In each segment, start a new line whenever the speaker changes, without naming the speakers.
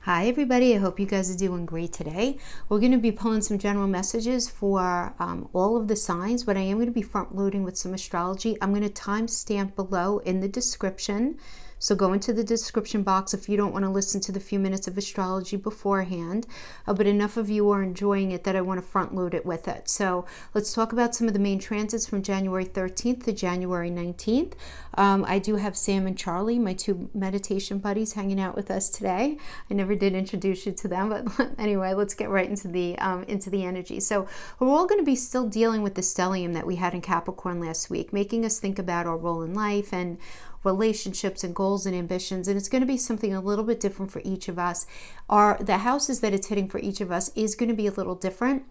Hi everybody, I hope you guys are doing great today. We're going to be pulling some general messages for all of the signs, but I am going to be front loading with some astrology. I'm going to timestamp below in the description. So go into the description box if you don't want to listen to the few minutes of astrology beforehand. But enough of you are enjoying it that I want to front load it with it. So let's talk about some of the main transits from January 13th to January 19th. I do have Sam and Charlie, my two meditation buddies, hanging out with us today. I never did introduce you to them, but anyway, let's get right into the energy. So we're all going to be still dealing with the stellium that we had in Capricorn last week, making us think about our role in life and relationships and goals and ambitions, and it's going to be something a little bit different for each of us. The houses that it's hitting for each of us is going to be a little different.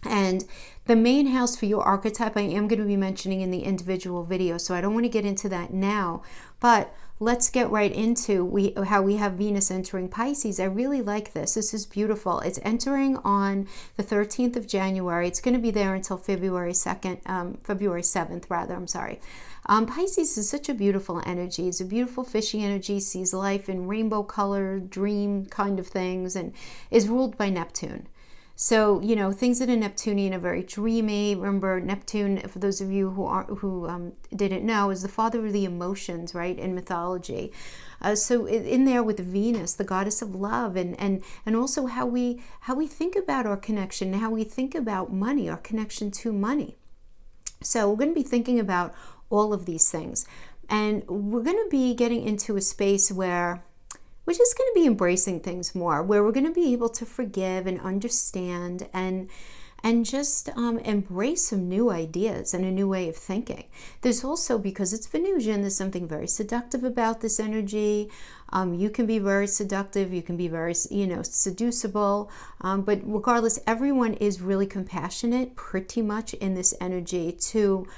And the main house for your archetype I am going to be mentioning in the individual video, so I don't want to get into that now, but let's get right into how we have Venus entering Pisces. I really like this. This is beautiful. It's entering on the 13th of January. It's going to be there until February 7th rather, I'm sorry. Pisces is such a beautiful energy. It's a beautiful fishy energy, sees life in rainbow colored dream kind of things, and is ruled by Neptune. So, things that are Neptunian are very dreamy. Remember, Neptune, for those of you who didn't know, is the father of the emotions, right, in mythology. So in there with Venus, the goddess of love, and also how we think about our connection, how we think about money, our connection to money. So we're going to be thinking about all of these things. And we're going to be getting into a space where we're just going to be embracing things more, where we're going to be able to forgive and understand and just embrace some new ideas and a new way of thinking. There's also, because it's Venusian, there's something very seductive about this energy. You can be very seductive, you can be very, seducible, but regardless, everyone is really compassionate pretty much in this energy to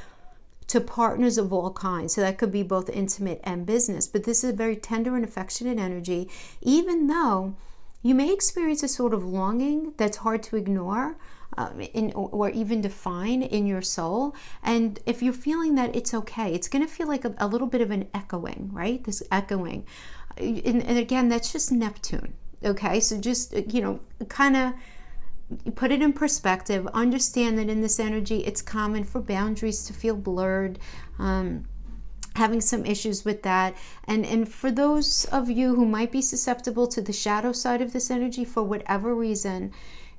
partners of all kinds. So that could be both intimate and business, but this is a very tender and affectionate energy, even though you may experience a sort of longing that's hard to ignore or even define in your soul. And if you're feeling that, it's okay. It's going to feel like a little bit of an echoing, right? This echoing. And again, that's just Neptune. Okay, so just, kind of put it in perspective. Understand that in this energy, it's common for boundaries to feel blurred, having some issues with that. And for those of you who might be susceptible to the shadow side of this energy for whatever reason,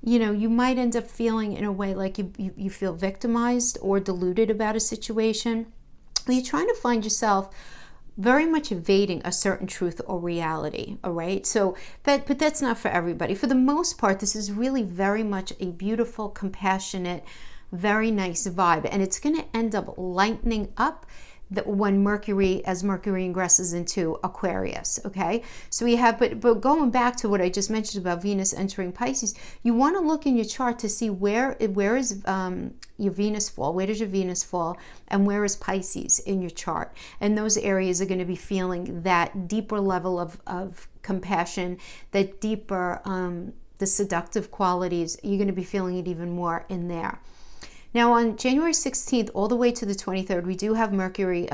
you might end up feeling in a way like you feel victimized or deluded about a situation. You're trying to find yourself very much evading a certain truth or reality, all right? So but that's not for everybody. For the most part, this is really very much a beautiful, compassionate, very nice vibe, and it's going to end up lightening up when Mercury ingresses into Aquarius, okay? So we have, but going back to what I just mentioned about Venus entering Pisces, you want to look in your chart to see where is your Venus fall, where does your Venus fall, and where is Pisces in your chart. And those areas are going to be feeling that deeper level of compassion, that deeper, the seductive qualities. You're going to be feeling it even more in there. Now on January 16th all the way to the 23rd, we do have Mercury's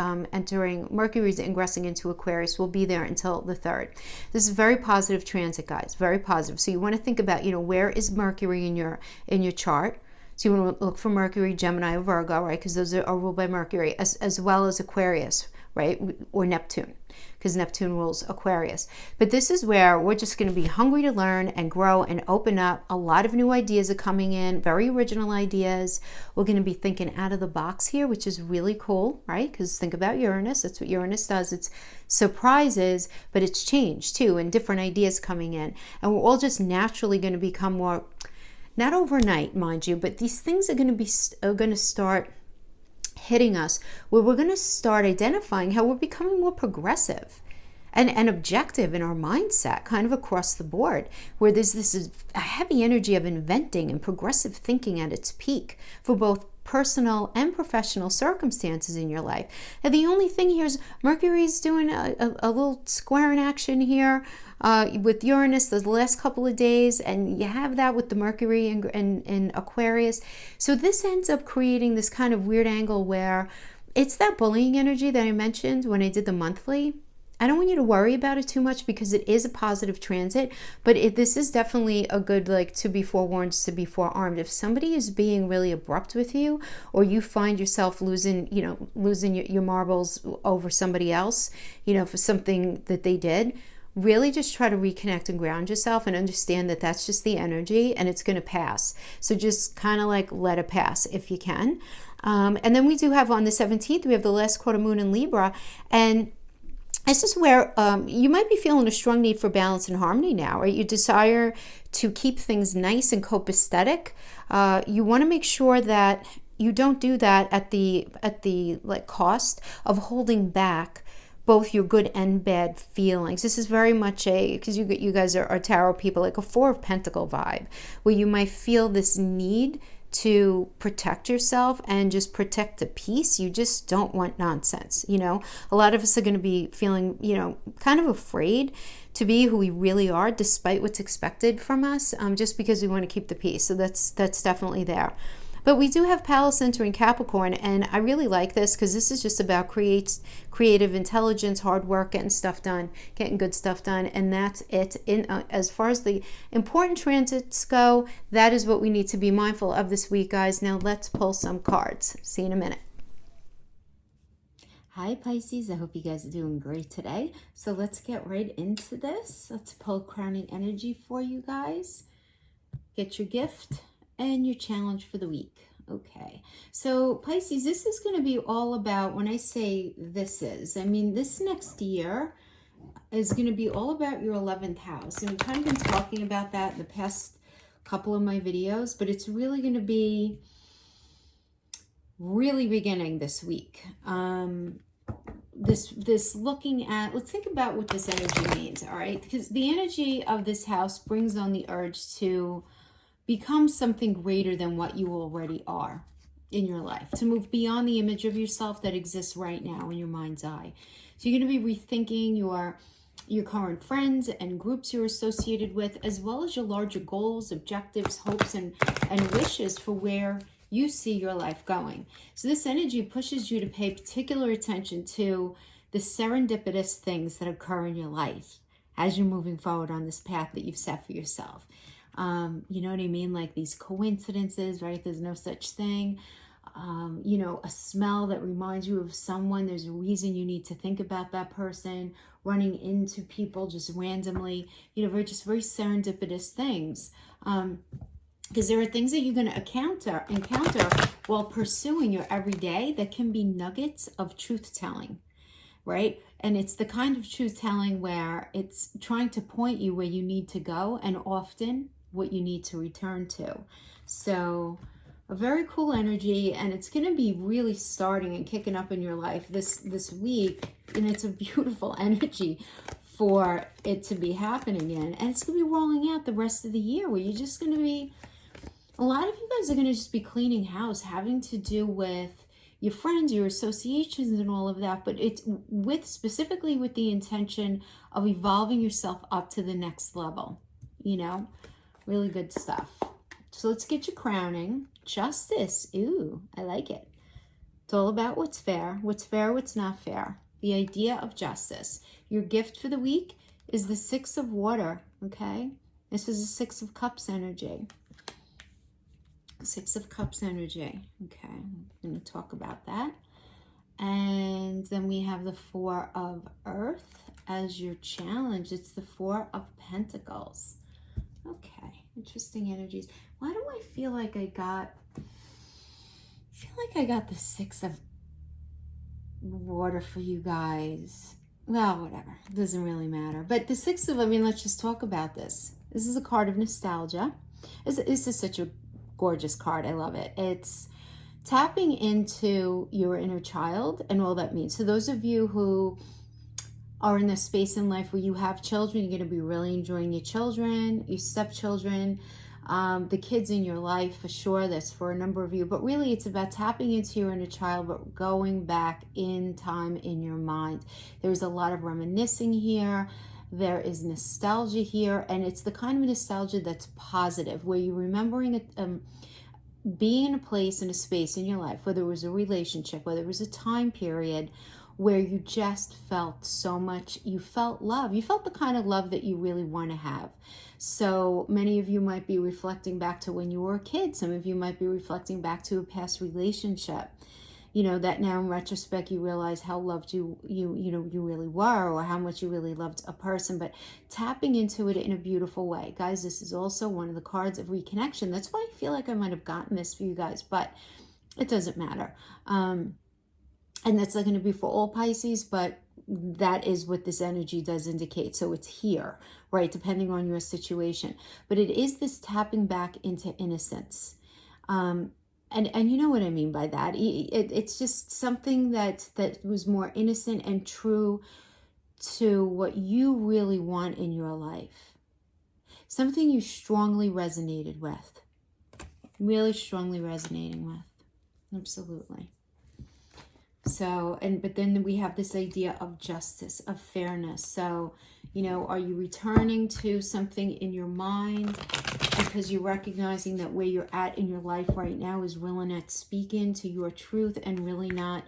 ingressing into Aquarius. We'll be there until the 3rd. This is a very positive transit, guys, very positive. So you want to think about, where is Mercury in your chart? So you want to look for Mercury, Gemini, or Virgo, right? Because those are ruled by Mercury, as well as Aquarius, right? Or Neptune, because Neptune rules Aquarius. But this is where we're just going to be hungry to learn and grow and open up. A lot of new ideas are coming in, very original ideas. We're going to be thinking out of the box here, which is really cool, right? Because think about Uranus. That's what Uranus does. It's surprises, but it's change too, and different ideas coming in. And we're all just naturally going to become more, not overnight, mind you, but these things are going to start hitting us, where we're going to start identifying how we're becoming more progressive and objective in our mindset, kind of across the board, where there's this a heavy energy of inventing and progressive thinking at its peak for both personal and professional circumstances in your life. And the only thing here is Mercury's doing a little square in action here with Uranus the last couple of days, and you have that with the Mercury in Aquarius. So this ends up creating this kind of weird angle where it's that bullying energy that I mentioned when I did the monthly. I don't want you to worry about it too much because it is a positive transit, but this is definitely a good, like, to be forewarned, to be forearmed. If somebody is being really abrupt with you, or you find yourself losing your marbles over somebody else, for something that they did, really just try to reconnect and ground yourself and understand that that's just the energy and it's going to pass. So just kind of like let it pass if you can. And then we do have on the 17th, we have the last quarter moon in Libra. And this is where you might be feeling a strong need for balance and harmony now, right? You desire to keep things nice and copacetic. You want to make sure that you don't do that at the like cost of holding back both your good and bad feelings. This is very much because you guys are tarot people, like a Four of Pentacle vibe, where you might feel this need to protect yourself and just protect the peace. You just don't want nonsense. A lot of us are going to be feeling, kind of afraid to be who we really are, despite what's expected from us, just because we want to keep the peace. So that's definitely there. But we do have Pallas entering Capricorn, and I really like this because this is just about creative intelligence, hard work, getting stuff done, getting good stuff done, and that's it. As far as the important transits go, that is what we need to be mindful of this week, guys. Now let's pull some cards. See you in a minute. Hi Pisces, I hope you guys are doing great today. So let's get right into this. Let's pull crowning energy for you guys. Get your gift and your challenge for the week. Okay, so Pisces, this is going to be all about, when I say this next year is going to be all about your 11th house. And we've kind of been talking about that in the past couple of my videos, but it's really going to be really beginning this week. This looking at, let's think about what this energy means, all right? Because the energy of this house brings on the urge to become something greater than what you already are in your life, to move beyond the image of yourself that exists right now in your mind's eye. So you're going to be rethinking your current friends and groups you're associated with, as well as your larger goals, objectives, hopes, and wishes for where you see your life going. So this energy pushes you to pay particular attention to the serendipitous things that occur in your life as you're moving forward on this path that you've set for yourself. You know what I mean? Like these coincidences, right? There's no such thing. A smell that reminds you of someone. There's a reason you need to think about that person. Running into people just randomly, very serendipitous things. Because there are things that you're going to encounter while pursuing your everyday that can be nuggets of truth-telling, right? And it's the kind of truth-telling where it's trying to point you where you need to go, and often what you need to return to. So a very cool energy, and it's going to be really starting and kicking up in your life this week, and it's a beautiful energy for it to be happening in. And it's going to be rolling out the rest of the year, where you're just going to be, a lot of you guys are going to just be cleaning house, having to do with your friends, your associations, and all of that, but it's specifically with the intention of evolving yourself up to the next level. Really good stuff. So let's get your crowning. Justice. Ooh, I like it. It's all about what's fair, what's not fair. The idea of justice. Your gift for the week is the Six of Water, okay? This is a Six of Cups energy. Six of Cups energy. Okay, I'm going to talk about that. And then we have the Four of Earth as your challenge. It's the Four of Pentacles. Okay, interesting energies. Why do I feel like I got the Six of Water for you guys? Well, whatever. It doesn't really matter. But the Six of, let's just talk about this. This is a card of nostalgia. This is such a gorgeous card. I love it. It's tapping into your inner child and all that means. So those of you who are in this space in life where you have children, you're going to be really enjoying your children, your stepchildren, the kids in your life for sure. That's for a number of you. But really it's about tapping into your inner child, but going back in time in your mind. There's a lot of reminiscing here. There is nostalgia here, and it's the kind of nostalgia that's positive, where you're remembering being in a place, in a space in your life, whether it was a relationship, whether it was a time period, where you just felt so much, you felt love. You felt the kind of love that you really want to have. So many of you might be reflecting back to when you were a kid. Some of you might be reflecting back to a past relationship. You know, that now in retrospect you realize how loved you really were, or how much you really loved a person. But tapping into it in a beautiful way. Guys, this is also one of the cards of reconnection. That's why I feel like I might have gotten this for you guys, but it doesn't matter. And that's not going to be for all Pisces, but that is what this energy does indicate. So it's here, right? Depending on your situation. But it is this tapping back into innocence. And you know what I mean by that. It's just something that was more innocent and true to what you really want in your life. Something you strongly resonated with. Really strongly resonating with. Absolutely. So, but then we have this idea of justice, of fairness. So, you know, are you returning to something in your mind because you're recognizing that where you're at in your life right now is really not speaking to your truth and really not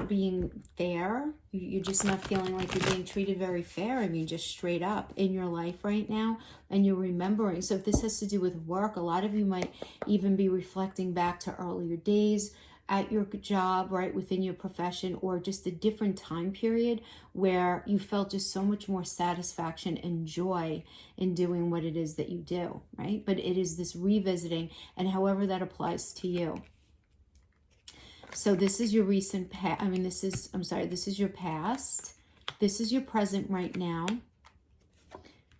being fair? You're just not feeling like you're being treated very fair. I mean, just straight up in your life right now, and you're remembering. So if this has to do with work, a lot of you might even be reflecting back to earlier days at your job, right, within your profession, or just a different time period where you felt just so much more satisfaction and joy in doing what it is that you do, right? But it is this revisiting, and however that applies to you. So this is your recent past. This is your past. This is your present right now.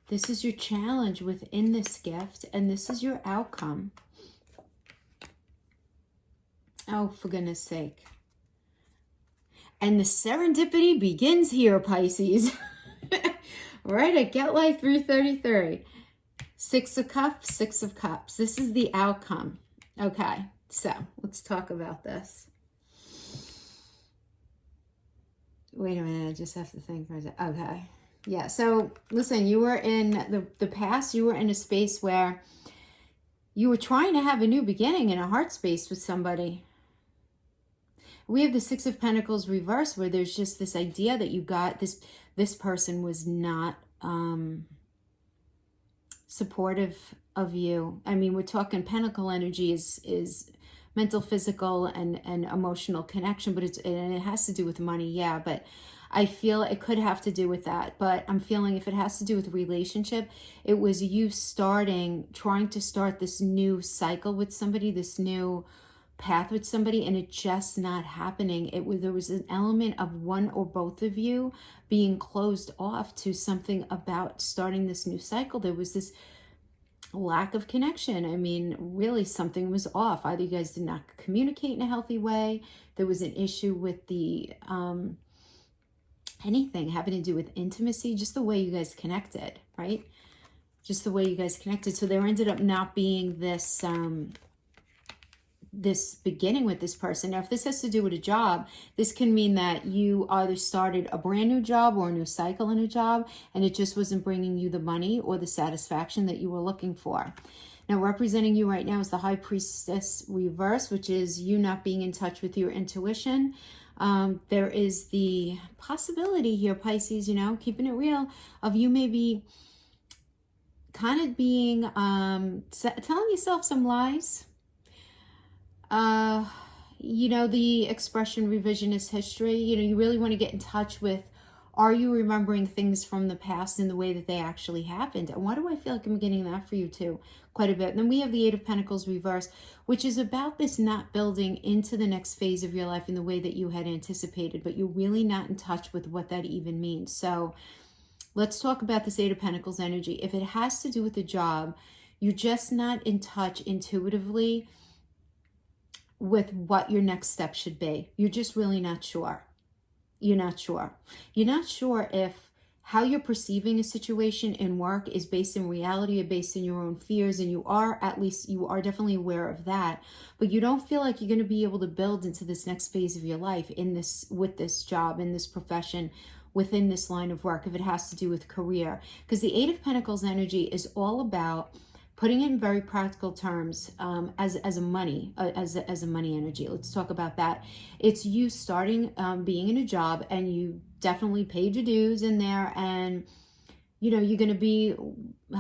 This is your challenge within this gift, and this is your outcome. Oh, for goodness sake. And the serendipity begins here, Pisces. Right, at Get Life 333. 6 of Cups, 6 of Cups. This is the outcome. Okay, so let's talk about this. Wait a minute, I just have to think for a second. Okay. Yeah, so listen, you were in the past, you were in a space where you were trying to have a new beginning in a heart space with somebody. We have the 6 of Pentacles reversed, where there's just this idea that you got this person was not supportive of you. I mean, we're talking Pentacle energy is mental, physical, and emotional connection, but it has to do with money, yeah, but I feel it could have to do with that. But I'm feeling if it has to do with relationship, it was you trying to start this new cycle with somebody, this new path with somebody, and it just not happening. There was an element of one or both of you being closed off to something about starting this new cycle. There was this lack of connection. I mean, really something was off. Either you guys did not communicate in a healthy way. There was an issue with the anything having to do with intimacy, just the way you guys connected, right? Just the way you guys connected. So there ended up not being this this beginning with this person. Now, if this has to do with a job, this can mean that you either started a brand new job or a new cycle in a job, and it just wasn't bringing you the money or the satisfaction that you were looking for. Now, representing you right now is the High Priestess reverse, which is you not being in touch with your intuition. There is the possibility here, Pisces, keeping it real, of you maybe kind of being, telling yourself some lies. The expression revisionist history, you really want to get in touch with, are you remembering things from the past in the way that they actually happened? And why do I feel like I'm getting that for you too quite a bit? And then we have the 8 of Pentacles reverse, which is about this not building into the next phase of your life in the way that you had anticipated, but you're really not in touch with what that even means. So let's talk about this 8 of Pentacles energy. If it has to do with a job, you're just not in touch intuitively with what your next step should be. You're just really not sure. You're not sure. You're not sure if how you're perceiving a situation in work is based in reality or based in your own fears, and you are definitely aware of that, but you don't feel like you're going to be able to build into this next phase of your life with this job, in this profession, within this line of work, if it has to do with career. Because the 8 of Pentacles energy is all about Putting it in very practical terms, as a money as a money energy. Let's talk about that. It's you starting being in a job, and you definitely paid your dues in there, and you're going to be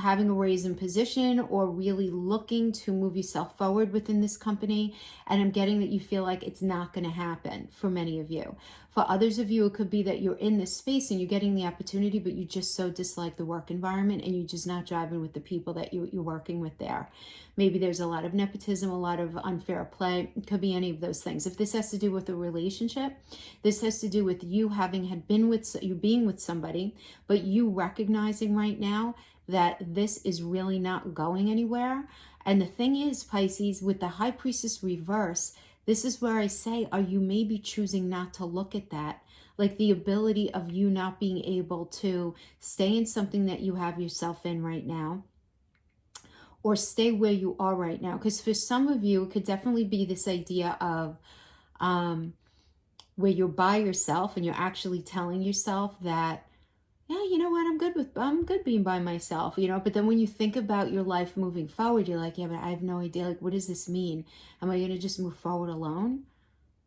having a raise in position or really looking to move yourself forward within this company. And I'm getting that you feel like it's not going to happen for many of you. For others of you, it could be that you're in this space and you're getting the opportunity, but you just so dislike the work environment and you're just not driving with the people that you're working with there. Maybe there's a lot of nepotism, a lot of unfair play. It could be any of those things. If this has to do with a relationship, this has to do with you being with somebody, but you recognizing right now that this is really not going anywhere. And the thing is, Pisces, with the High Priestess reverse, this is where I say, are you maybe choosing not to look at that? Like the ability of you not being able to stay in something that you have yourself in right now, or stay where you are right now. Because for some of you, it could definitely be this idea of where you're by yourself and you're actually telling yourself that, yeah, you know what, I'm good being by myself, but then when you think about your life moving forward, you're like, yeah, but I have no idea, like, what does this mean? Am I going to just move forward alone?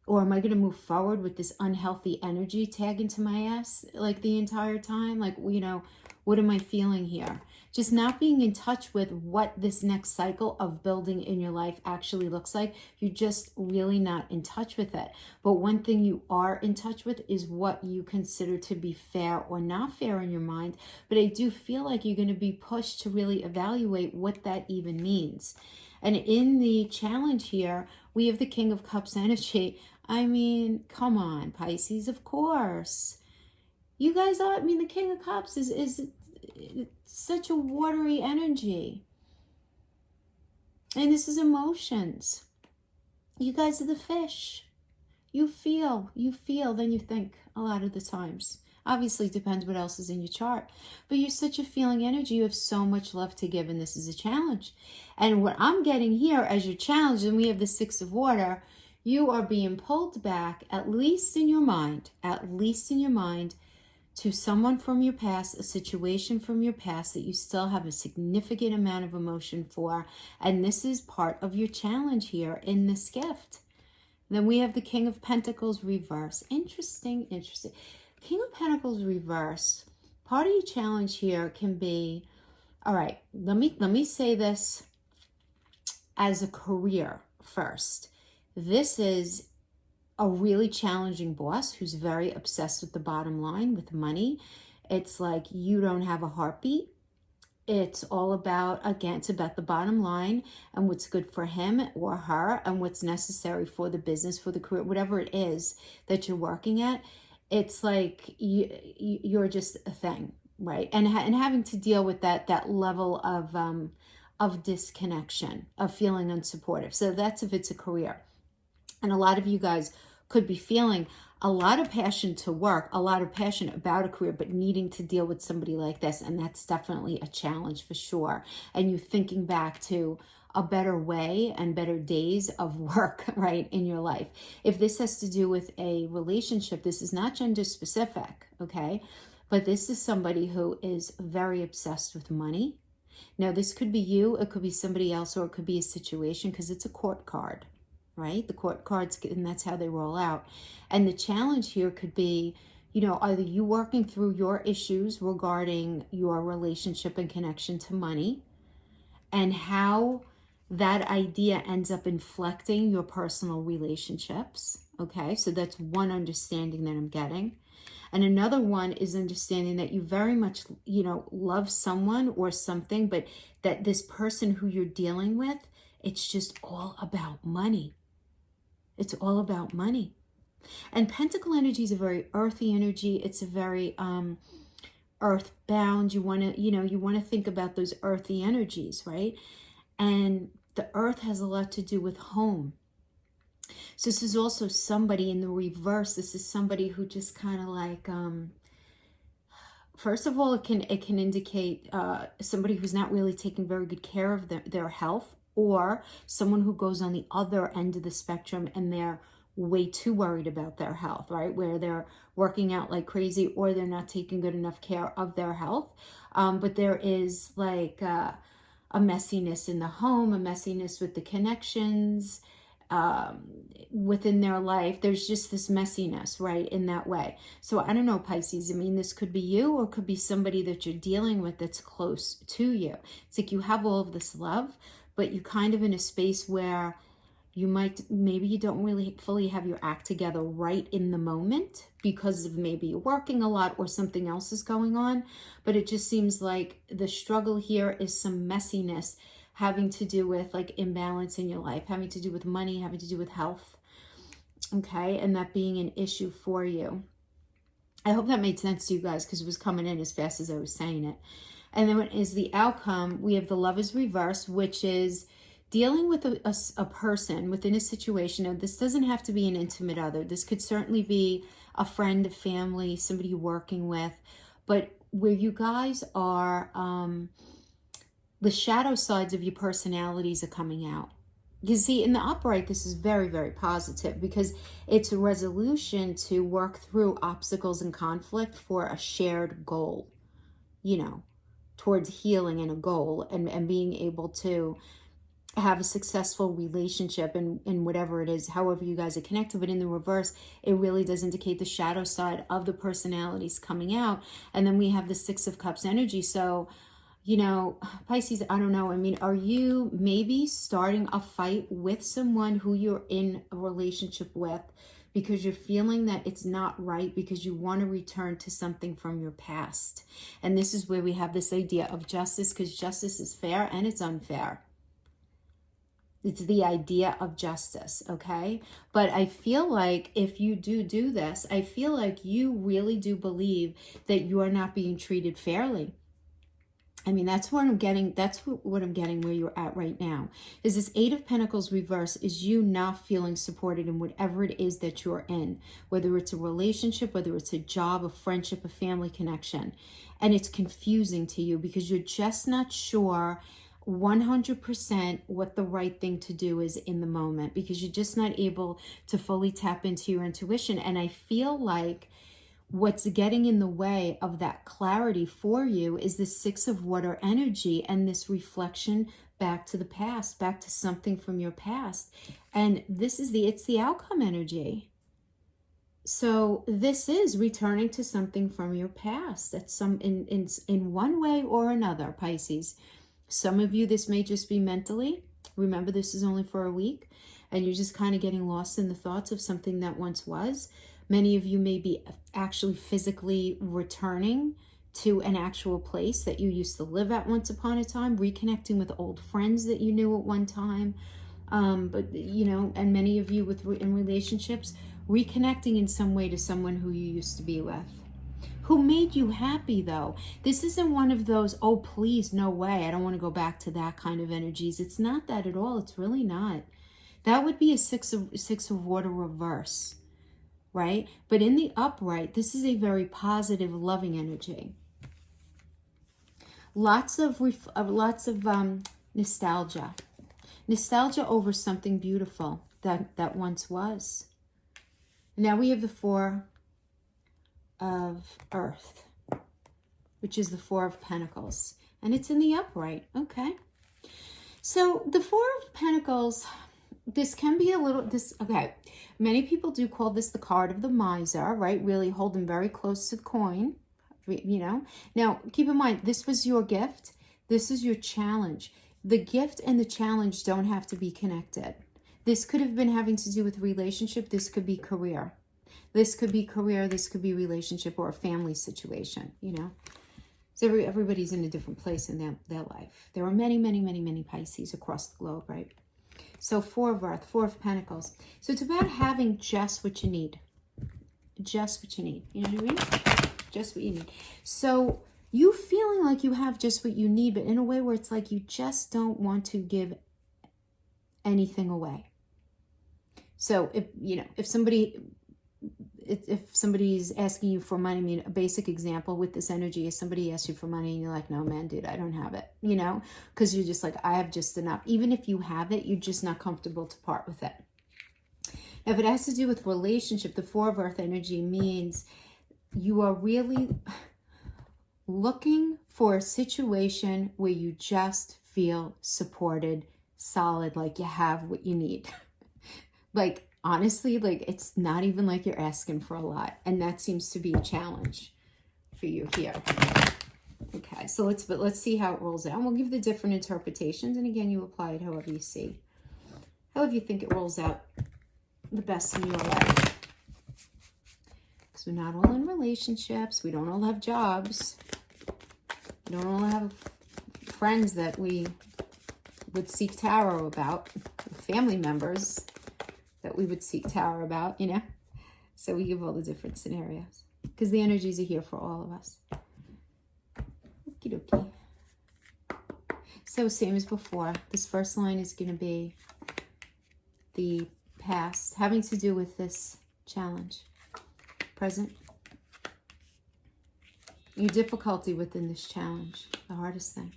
Or am I going to move forward with this unhealthy energy tagging to my ass like the entire time? Like, what am I feeling here? Just not being in touch with what this next cycle of building in your life actually looks like. You're just really not in touch with it. But one thing you are in touch with is what you consider to be fair or not fair in your mind. But I do feel like you're going to be pushed to really evaluate what that even means. And in the challenge here, we have the King of Cups energy. I mean, come on, Pisces, of course. You guys are, the King of Cups is such a watery energy. And this is emotions. You guys are the fish. You feel, then you think a lot of the times. Obviously, it depends what else is in your chart. But you're such a feeling energy. You have so much love to give, and this is a challenge. And what I'm getting here as your challenge, and we have the Six of Water, you are being pulled back, at least in your mind, to someone from your past, a situation from your past that you still have a significant amount of emotion for. And this is part of your challenge here in this gift. Then we have the King of Pentacles reverse. Interesting. King of Pentacles reverse. Part of your challenge here can be, all right, let me say this as a career first. This is a really challenging boss who's very obsessed with the bottom line, with money. It's like you don't have a heartbeat. It's all about, again, it's about the bottom line and what's good for him or her and what's necessary for the business, for the career, whatever it is that you're working at. It's like you're just a thing, right? And having to deal with that level of disconnection, of feeling unsupportive. So that's if it's a career. And a lot of you guys could be feeling a lot of passion to work, a lot of passion about a career, but needing to deal with somebody like this. And that's definitely a challenge for sure. And you thinking back to a better way and better days of work, right, in your life. If this has to do with a relationship, this is not gender specific, okay? But this is somebody who is very obsessed with money. Now, this could be you, it could be somebody else, or it could be a situation, because it's a court card, right? The court cards, and that's how they roll out. And the challenge here could be, either you working through your issues regarding your relationship and connection to money, and how that idea ends up inflecting your personal relationships. Okay, so that's one understanding that I'm getting. And another one is understanding that you very much, love someone or something, but that this person who you're dealing with, it's just all about money. It's all about money. And Pentacle energy is a very earthy energy. It's a very earthbound. You want to think about those earthy energies, right? And the earth has a lot to do with home. So this is also somebody in the reverse. This is somebody who just kind of like, first of all, it can indicate somebody who's not really taking very good care of their health, or someone who goes on the other end of the spectrum and they're way too worried about their health, right? Where they're working out like crazy, or they're not taking good enough care of their health. But there is like a messiness in the home, a messiness with the connections, within their life. There's just this messiness, right, in that way. So I don't know, Pisces. I mean, this could be you, or it could be somebody that you're dealing with that's close to you. It's like you have all of this love, but you kind of in a space where you maybe you don't really fully have your act together right in the moment because of maybe you're working a lot or something else is going on. But it just seems like the struggle here is some messiness having to do with like imbalance in your life, having to do with money, having to do with health, okay? And that being an issue for you. I hope that made sense to you guys because it was coming in as fast as I was saying it. And then what is the outcome? We have the Lovers reverse, which is dealing with a person within a situation. Now, this doesn't have to be an intimate other. This could certainly be a friend, a family, somebody you're working with, but where you guys are, the shadow sides of your personalities are coming out. You see, in the upright, this is very, very positive because it's a resolution to work through obstacles and conflict for a shared goal, you know, towards healing and a goal and being able to have a successful relationship in whatever it is, however you guys are connected. But in the reverse, it really does indicate the shadow side of the personalities coming out. And then we have the Six of Cups energy. So, you know, Pisces, I don't know. I mean, are you maybe starting a fight with someone who you're in a relationship with because you're feeling that it's not right, because you want to return to something from your past? And this is where we have this idea of justice, because justice is fair and it's unfair. It's the idea of justice, okay? But I feel like if you do this, I feel like you really do believe that you are not being treated fairly. I mean, that's what I'm getting. That's what I'm getting where you're at right now. Is this Eight of Pentacles reverse is you not feeling supported in whatever it is that you're in, whether it's a relationship, whether it's a job, a friendship, a family connection. And it's confusing to you because you're just not sure 100% what the right thing to do is in the moment, because you're just not able to fully tap into your intuition. And I feel like what's getting in the way of that clarity for you is the Six of Water energy and this reflection back to the past, back to something from your past. And this is it's the outcome energy. So this is returning to something from your past. That's in one way or another, Pisces. Some of you, this may just be mentally. Remember, this is only for a week, and you're just kind of getting lost in the thoughts of something that once was. Many of you may be actually physically returning to an actual place that you used to live at once upon a time, reconnecting with old friends that you knew at one time. But, you know, and many of you in relationships, reconnecting in some way to someone who you used to be with. Who made you happy, though. This isn't one of those, oh, please, no way, I don't want to go back to that kind of energies. It's not that at all. It's really not. That would be a Six of Water reverse, right? But in the upright, this is a very positive, loving energy. Lots of nostalgia. Nostalgia over something beautiful that once was. Now we have the Four of Earth, which is the Four of Pentacles, and it's in the upright. Okay, so the Four of Pentacles, this can be a little okay, many people do call this the card of the miser, right? Really holding very close to the coin, you know. Now keep in mind, this was your gift, this is your challenge. The gift and the challenge don't have to be connected. This could have been having to do with relationship, this could be career. This could be career, this could be relationship, or a family situation, you know. So everybody's in a different place in their life. There are many, many, many, many Pisces across the globe, right? So Four of Earth, Four of Pentacles. So it's about having just what you need. Just what you need. You know what I mean? Just what you need. So you feeling like you have just what you need, but in a way where it's like you just don't want to give anything away. So if somebody's asking you for money, I mean, a basic example with this energy is somebody asks you for money and you're like, no, man, dude, I don't have it, you know, because you're just like, I have just enough. Even if you have it, you're just not comfortable to part with it. Now, if it has to do with relationship, the Four of Earth energy means you are really looking for a situation where you just feel supported, solid, like you have what you need. Like, honestly, like it's not even like you're asking for a lot. And that seems to be a challenge for you here. Okay, so let's see how it rolls out. And we'll give the different interpretations. And again, you apply it however you see. However you think it rolls out the best in your life. Because we're not all in relationships. We don't all have jobs. We don't all have friends that we would seek tarot about. Family members that we would seek tarot about, you know. So we give all the different scenarios. Because the energies are here for all of us. Okie dokie. So same as before. This first line is going to be the past, having to do with this challenge. Present. Your difficulty within this challenge. The hardest thing.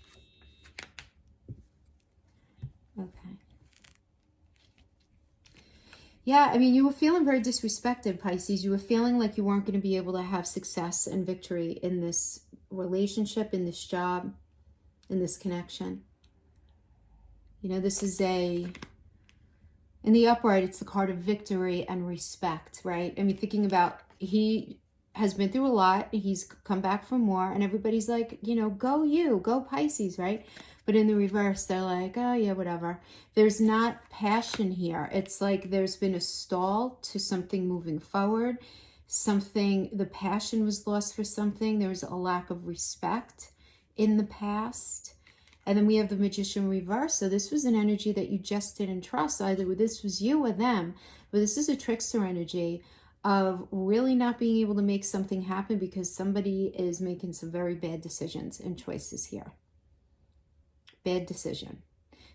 Okay. Yeah, I mean, you were feeling very disrespected, Pisces. You were feeling like you weren't going to be able to have success and victory in this relationship, in this job, in this connection. You know, this is in the upright, it's the card of victory and respect, right? I mean, thinking about, he has been through a lot. He's come back for more. And everybody's like, you know, go you, go Pisces, right? But in the reverse, they're like, oh, yeah, whatever. There's not passion here. It's like there's been a stall to something moving forward. The passion was lost for something. There was a lack of respect in the past. And then we have the Magician reverse. So this was an energy that you just didn't trust. Either this was you or them. But this is a trickster energy of really not being able to make something happen because somebody is making some very bad decisions and choices here. Bad decision.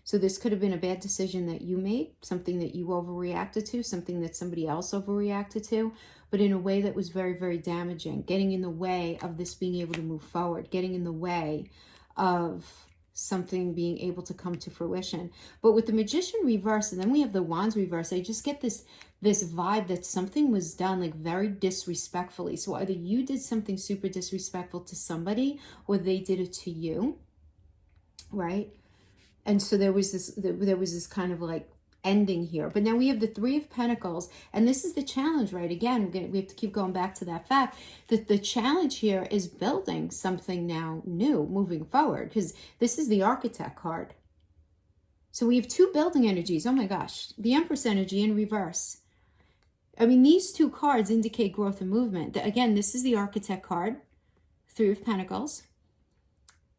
So this could have been a bad decision that you made, something that you overreacted to, something that somebody else overreacted to, but in a way that was very, very damaging, getting in the way of this being able to move forward, getting in the way of something being able to come to fruition. But with the Magician reverse, and then we have the Wands reverse, I just get this vibe that something was done like very disrespectfully. So either you did something super disrespectful to somebody or they did it to you. Right? And so there was this kind of like ending here. But now we have the Three of Pentacles, and this is the challenge, right? Again, we have to keep going back to that fact that the challenge here is building something now new, moving forward, because this is the Architect card. So we have two building energies. Oh my gosh. The Empress energy in reverse. I mean, these two cards indicate growth and movement. Again, this is the Architect card, Three of Pentacles.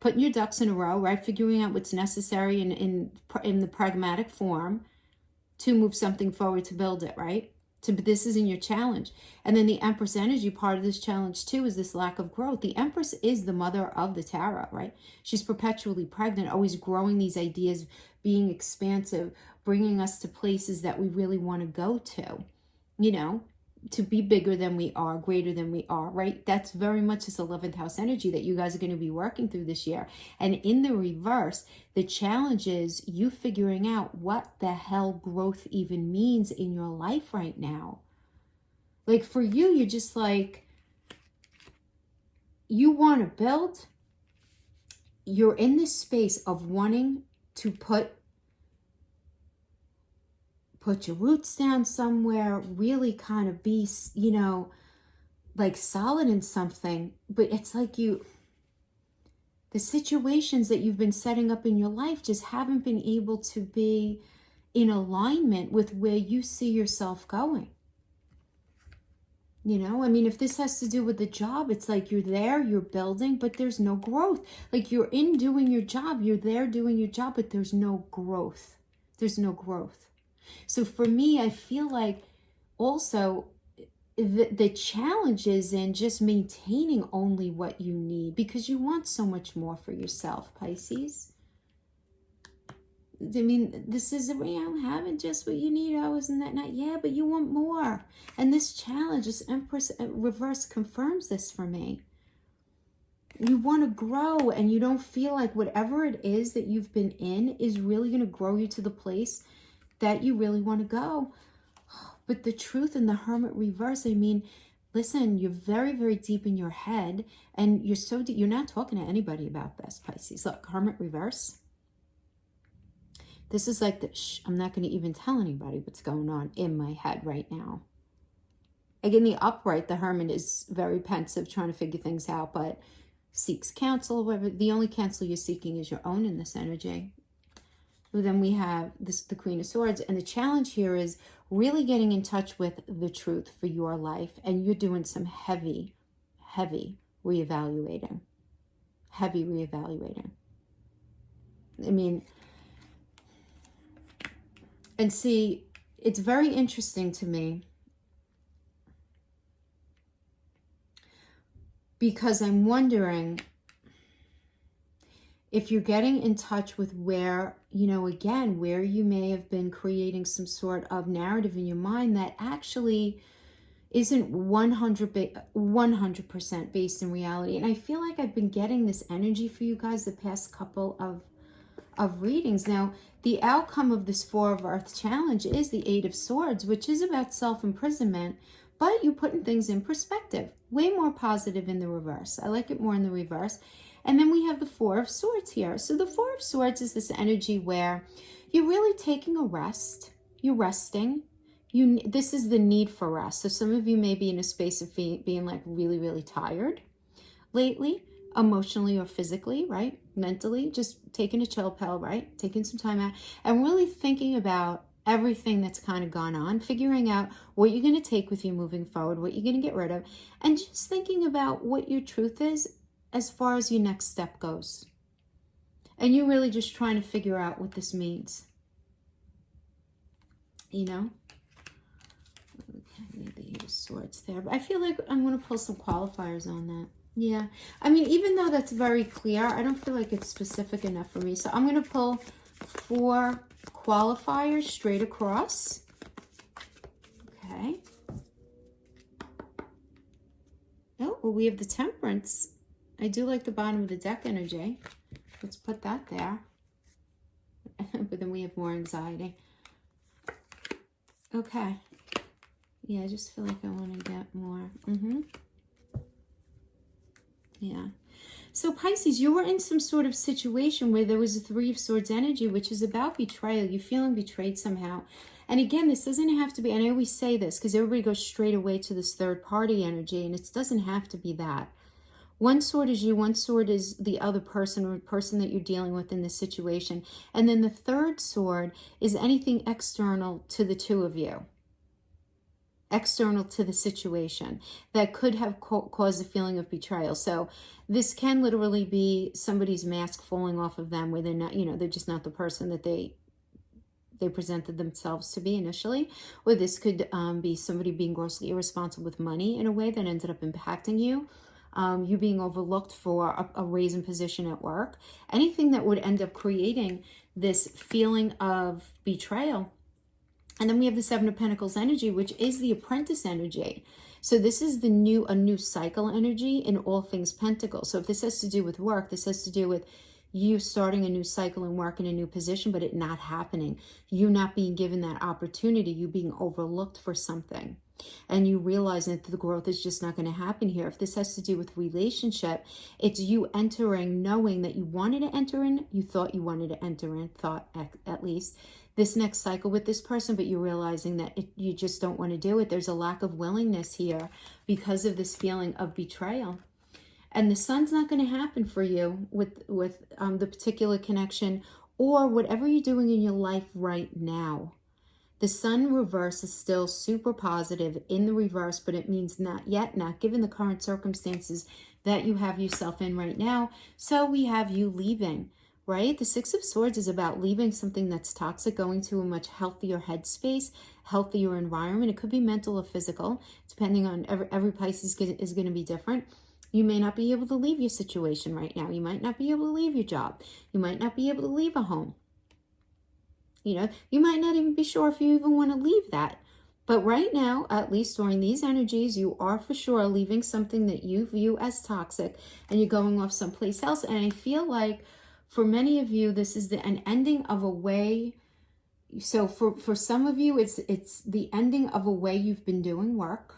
Putting your ducks in a row, right? Figuring out what's necessary in the pragmatic form to move something forward, to build it, right? This is in your challenge. And then the Empress energy part of this challenge too is this lack of growth. The Empress is the mother of the tarot, right? She's perpetually pregnant, always growing these ideas, being expansive, bringing us to places that we really want to go to, you know? To be bigger than we are, greater than we are, right? That's very much this 11th house energy that you guys are going to be working through this year. And in the reverse, the challenge is you figuring out what the hell growth even means in your life right now. Like for you, you're just like, you want to build. You're in this space of wanting to put your roots down somewhere, really kind of be, you know, like solid in something. But it's like the situations that you've been setting up in your life just haven't been able to be in alignment with where you see yourself going. You know, I mean, if this has to do with the job, it's like you're there, you're building, but there's no growth. Like you're in doing your job, you're there doing your job, but there's no growth. There's no growth. So for me, I feel like also the challenge is in just maintaining only what you need because you want so much more for yourself, Pisces. I mean, this is I'm having just what you need. Oh, isn't that not? Yeah, but you want more. And this challenge, this Empress reverse confirms this for me. You want to grow and you don't feel like whatever it is that you've been in is really going to grow you to the place that you really want to go. But the truth in the Hermit reverse, I mean, listen, you're very, very deep in your head and you're so deep, you're not talking to anybody about this, Pisces. Look, Hermit reverse. This is like the I'm not going to even tell anybody what's going on in my head right now. Again, the upright, the Hermit, is very pensive, trying to figure things out, but seeks counsel. Whatever. The only counsel you're seeking is your own in this energy. Well, then we have the Queen of Swords, and the challenge here is really getting in touch with the truth for your life, and you're doing some heavy reevaluating. Heavy reevaluating. I mean, and see, it's very interesting to me because I'm wondering if you're getting in touch with where, you know, again, where you may have been creating some sort of narrative in your mind that actually isn't 100% based in reality. And I feel like I've been getting this energy for you guys the past couple of readings. Now, the outcome of this Four of Earth challenge is the Eight of Swords, which is about self-imprisonment, but you're putting things in perspective. Way more positive in the reverse. I like it more in the reverse. And then we have the Four of Swords here. So the Four of Swords is this energy where you're really taking a rest. You're resting. This is the need for rest. So some of you may be in a space of being like really tired lately, emotionally or physically, right? Mentally, just taking a chill pill, right? Taking some time out and really thinking about everything that's kind of gone on, figuring out what you're going to take with you moving forward, what you're going to get rid of, and just thinking about what your truth is as far as your next step goes. And you're really just trying to figure out what this means. You know? Okay, maybe use swords there. But I feel like I'm going to pull some qualifiers on that. Yeah. I mean, even though that's very clear, I don't feel like it's specific enough for me. So I'm going to pull 4 qualifiers straight across. Okay. Oh, well, we have the Temperance. I do like the bottom of the deck energy. Let's put that there. But then we have more anxiety. Okay. Yeah, I just feel like I want to get more. Yeah. So Pisces, you were in some sort of situation where there was a 3 of Swords energy, which is about betrayal. You're feeling betrayed somehow. And again, this doesn't have to be, and I always say this because everybody goes straight away to this third party energy, and it doesn't have to be that. One sword is you, one sword is the other person or person that you're dealing with in this situation. And then the third sword is anything external to the two of you. External to the situation that could have caused a feeling of betrayal. So this can literally be somebody's mask falling off of them where they're not, you know, they're just not the person that they presented themselves to be initially. Or this could be somebody being grossly irresponsible with money in a way that ended up impacting you. You being overlooked for a raise in position at work. Anything that would end up creating this feeling of betrayal. And then we have the 7 of Pentacles energy, which is the Apprentice energy. So this is a new cycle energy in all things Pentacle. So if this has to do with work, this has to do with you starting a new cycle and work in a new position, but it not happening. You not being given that opportunity, you being overlooked for something. And you realize that the growth is just not going to happen here. If this has to do with relationship, it's you entering, knowing that you wanted to enter in, you thought you wanted to enter in, thought at least, this next cycle with this person, but you're realizing that you just don't want to do it. There's a lack of willingness here because of this feeling of betrayal. And the Sun's not going to happen for you with the particular connection or whatever you're doing in your life right now. The Sun reverse is still super positive in the reverse, but it means not yet, not given the current circumstances that you have yourself in right now. So we have you leaving, right? The 6 of Swords is about leaving something that's toxic, going to a much healthier headspace, healthier environment. It could be mental or physical, depending on every Pisces is going to be different. You may not be able to leave your situation right now. You might not be able to leave your job. You might not be able to leave a home. You know, you might not even be sure if you even want to leave that. But right now, at least during these energies, you are for sure leaving something that you view as toxic and you're going off someplace else. And I feel like for many of you, this is an ending of a way. So for some of you, it's the ending of a way you've been doing work.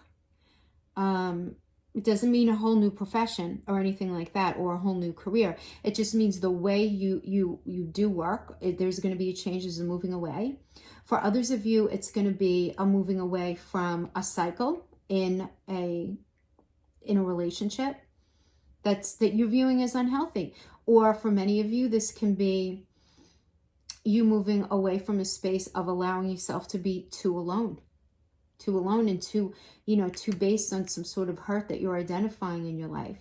It doesn't mean a whole new profession or anything like that, or a whole new career. It just means the way you do work, there's going to be changes and moving away. For others of you, it's going to be a moving away from a cycle in a relationship that you're viewing as unhealthy. Or for many of you, this can be you moving away from a space of allowing yourself to be too alone and too based on some sort of hurt that you're identifying in your life.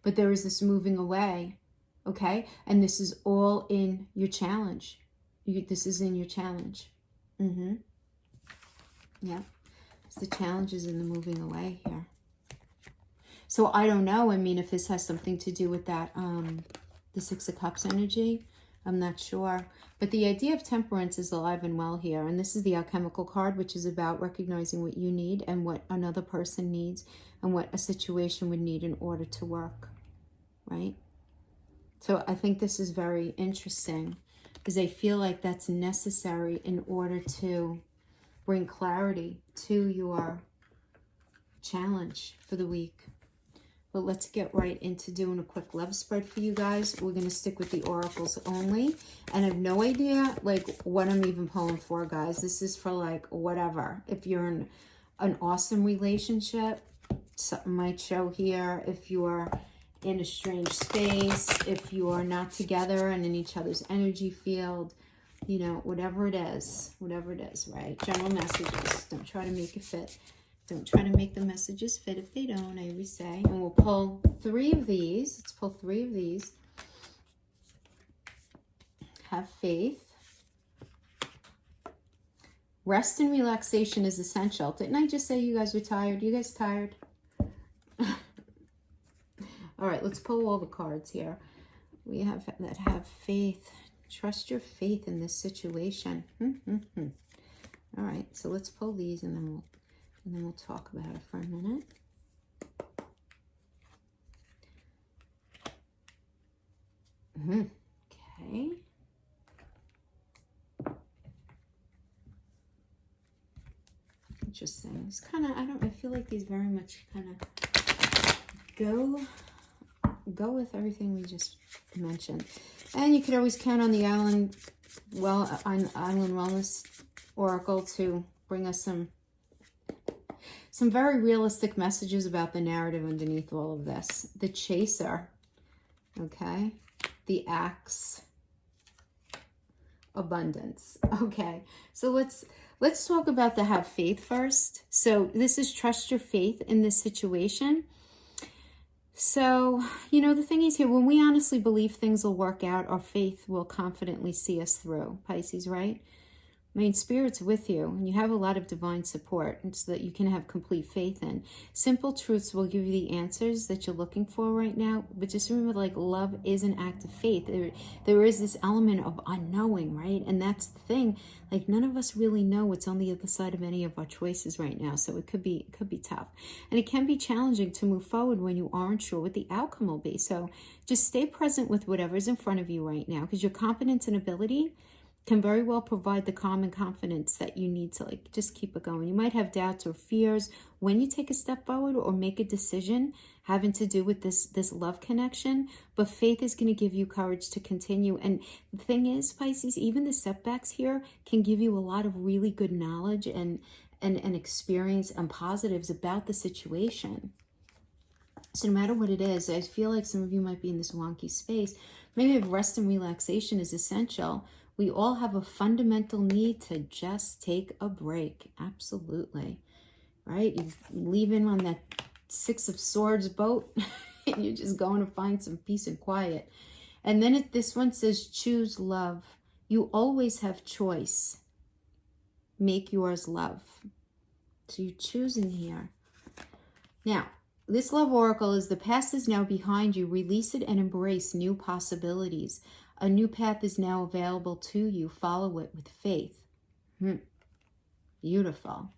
But there is this moving away, okay? And this is all in your challenge. This is in your challenge. Yeah. The challenge is in the moving away here. So I don't know. I mean, if this has something to do with that, the Six of Cups energy, I'm not sure. But the idea of temperance is alive and well here. And this is the alchemical card, which is about recognizing what you need and what another person needs and what a situation would need in order to work, right? So I think this is very interesting because I feel like that's necessary in order to bring clarity to your challenge for the week. But let's get right into doing a quick love spread for you guys. We're going to stick with the oracles only. And I have no idea, like, what I'm even pulling for, guys. This is for, like, whatever. If you're in an awesome relationship, something might show here. If you're in a strange space, if you are not together and in each other's energy field, you know, whatever it is, right? General messages. Don't try to make it fit. Don't try to make the messages fit if they don't, I always say. And we'll pull 3 of these. Let's pull 3 of these. Have faith. Rest and relaxation is essential. Didn't I just say you guys were tired? You guys tired? All right, let's pull all the cards here. We have that have faith. Trust your faith in this situation. All right, so let's pull these and then we'll talk about it for a minute. Okay. Interesting. It's kind of, I feel like these very much kind of go with everything we just mentioned. And you could always count on the Island Wellness Oracle to bring us some very realistic messages about the narrative underneath all of this. The Chaser, okay? The Axe, Abundance. Okay, so let's talk about the have faith first. So this is trust your faith in this situation. So, you know, the thing is here, when we honestly believe things will work out, our faith will confidently see us through, Pisces, right? I mean, Spirit's with you, and you have a lot of divine support, and so that you can have complete faith in. Simple truths will give you the answers that you're looking for right now, but just remember, like, love is an act of faith. There is this element of unknowing, right? And that's the thing. Like, none of us really know what's on the other side of any of our choices right now, so it could be tough. And it can be challenging to move forward when you aren't sure what the outcome will be. So just stay present with whatever's in front of you right now, because your competence and ability can very well provide the calm and confidence that you need to, like, just keep it going. You might have doubts or fears when you take a step forward or make a decision having to do with this love connection, but faith is going to give you courage to continue. And the thing is, Pisces, even the setbacks here can give you a lot of really good knowledge and experience and positives about the situation. So no matter what it is, I feel like some of you might be in this wonky space. Maybe if rest and relaxation is essential, we all have a fundamental need to just take a break. Absolutely. Right? You're leaving on that 6 of Swords boat and you're just going to find some peace and quiet. And then this one says, choose love. You always have choice. Make yours love. So you're choosing here. Now, this love oracle is the past is now behind you. Release it and embrace new possibilities. A new path is now available to you. Follow it with faith. Beautiful.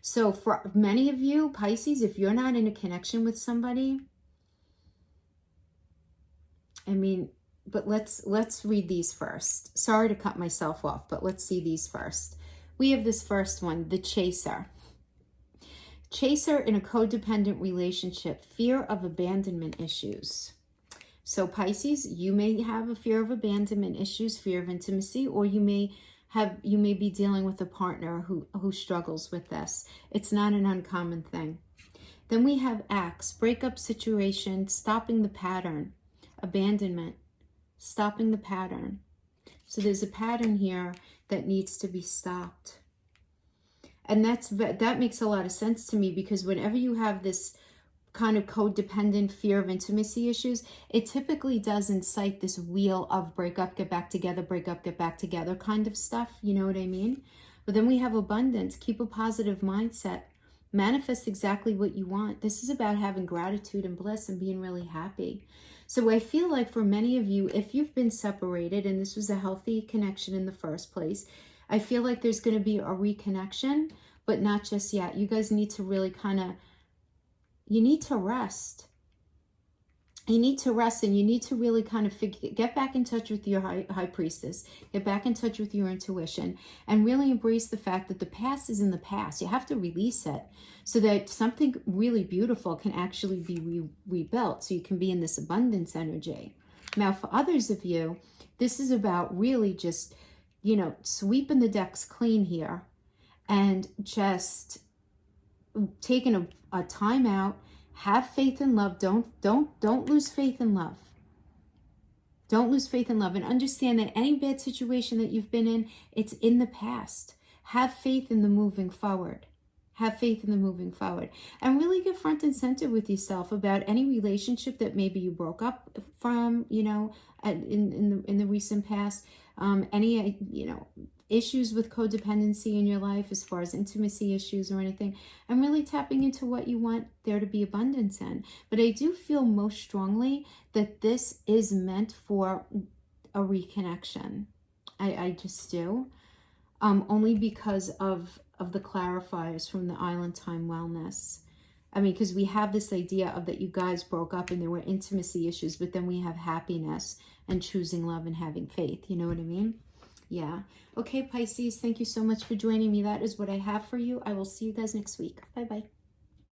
So for many of you, Pisces, if you're not in a connection with somebody, I mean, but let's read these first. Sorry to cut myself off, but let's see these first. We have this first one, the chaser. Chaser in a codependent relationship, fear of abandonment issues. So Pisces, you may have a fear of abandonment issues, fear of intimacy, or you may be dealing with a partner who struggles with this. It's not an uncommon thing. Then we have Axe, breakup situation, stopping the pattern, abandonment, stopping the pattern. So there's a pattern here that needs to be stopped. And that makes a lot of sense to me, because whenever you have this kind of codependent fear of intimacy issues, it typically does incite this wheel of break up, get back together, break up, get back together kind of stuff. You know what I mean? But then we have abundance, keep a positive mindset, manifest exactly what you want. This is about having gratitude and bliss and being really happy. So I feel like for many of you, if you've been separated and this was a healthy connection in the first place, I feel like there's going to be a reconnection, but not just yet. You guys need to really you need to rest. You need to rest, and you need to really kind of get back in touch with your high priestess, get back in touch with your intuition, and really embrace the fact that the past is in the past. You have to release it so that something really beautiful can actually be rebuilt, so you can be in this abundance energy. Now, for others of you, this is about really just, sweeping the decks clean here and just taking a time out. Have faith in love. Don't lose faith in love. Don't lose faith in love, and understand that any bad situation that you've been in, it's in the past. Have faith in the moving forward. Have faith in the moving forward, and really get front and center with yourself about any relationship that maybe you broke up from, in the recent past. Any issues with codependency in your life as far as intimacy issues or anything, and really tapping into what you want there to be abundance in. But I do feel most strongly that this is meant for a reconnection. I just do. Only because of the clarifiers from the Island Time Wellness. I mean, because we have this idea of that you guys broke up and there were intimacy issues, but then we have happiness and choosing love and having faith. You know what I mean? Yeah. Okay, Pisces, thank you so much for joining me. That is what I have for you. I will see you guys next week. Bye-bye.